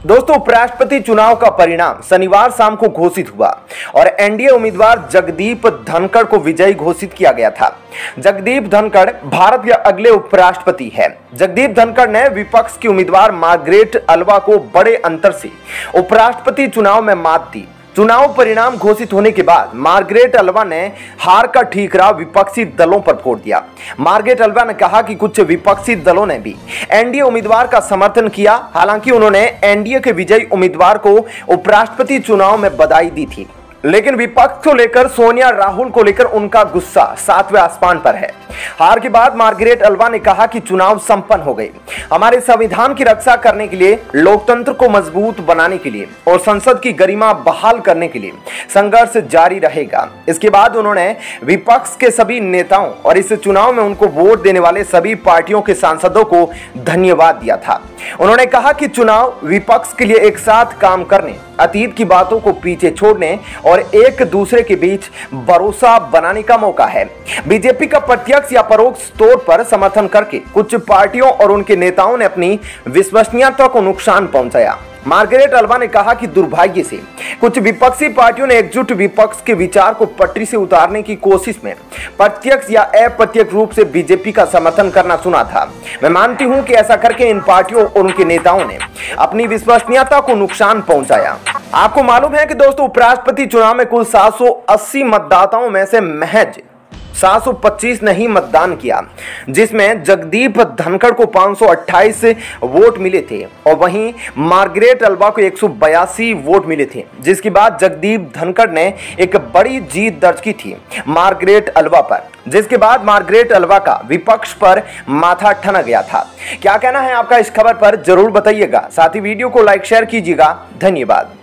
दोस्तों, उपराष्ट्रपति चुनाव का परिणाम शनिवार शाम को घोषित हुआ और एनडीए उम्मीदवार जगदीप धनखड़ को विजयी घोषित किया गया था। जगदीप धनखड़ भारत के अगले उपराष्ट्रपति हैं। जगदीप धनखड़ ने विपक्ष की उम्मीदवार मार्गरेट अल्वा को बड़े अंतर से उपराष्ट्रपति चुनाव में मात दी। चुनाव परिणाम घोषित होने के बाद मार्गरेट अल्वा ने हार का ठीकरा विपक्षी दलों पर फोड़ दिया। मार्गरेट अल्वा ने कहा कि कुछ विपक्षी दलों ने भी एनडीए उम्मीदवार का समर्थन किया। हालांकि उन्होंने एनडीए के विजयी उम्मीदवार को उपराष्ट्रपति चुनाव में बधाई दी थी, लेकिन विपक्ष को लेकर सोनिया राहुल को लेकर उनका गुस्सा 7वें आसमान पर है। हार के बाद मार्गरेट अल्वा ने कहा कि चुनाव संपन्न हो गए। हमारे संविधान की रक्षा करने के लिए, लोकतंत्र को मजबूत बनाने के लिए और संसद की गरिमा बहाल करने के लिए संघर्ष जारी रहेगा। इसके बाद उन्होंने विपक्ष के सभी नेताओं और इस चुनाव में उनको वोट देने वाले सभी पार्टियों के सांसदों को धन्यवाद दिया था। उन्होंने कहा कि चुनाव विपक्ष के लिए एक साथ काम करने, अतीत की बातों को पीछे छोड़ने और एक दूसरे के बीच भरोसा बनाने का मौका है। बीजेपी का प्रत्यक्ष या परोक्ष तौर पर समर्थन करके कुछ पार्टियों और उनके नेताओं ने अपनी विश्वसनीयता को नुकसान पहुंचाया। मार्गरेट अल्वा ने कहा कि दुर्भाग्य से कुछ विपक्षी पार्टियों ने एकजुट विपक्ष के विचार को पटरी से उतारने की कोशिश में प्रत्यक्ष या अप्रत्यक्ष रूप से बीजेपी का समर्थन करना सुना था। मैं मानती हूं कि ऐसा करके इन पार्टियों और उनके नेताओं ने अपनी विश्वसनीयता को नुकसान पहुंचाया। आपको मालूम है कि दोस्तों, उपराष्ट्रपति चुनाव में कुल 780 मतदाताओं में से महज 725 ने ही मतदान किया, जिसमें जगदीप धनखड़ को 528 वोट मिले थे और वहीं मार्गरेट अल्वा को 182 वोट मिले थे, जिसके बाद जगदीप धनखड़ ने एक बड़ी जीत दर्ज की थी मार्गरेट अल्वा पर, जिसके बाद मार्गरेट अल्वा का विपक्ष पर माथा ठना गया था। क्या कहना है आपका इस खबर पर जरूर बताइएगा। साथ ही वीडियो को लाइक शेयर कीजिएगा। धन्यवाद।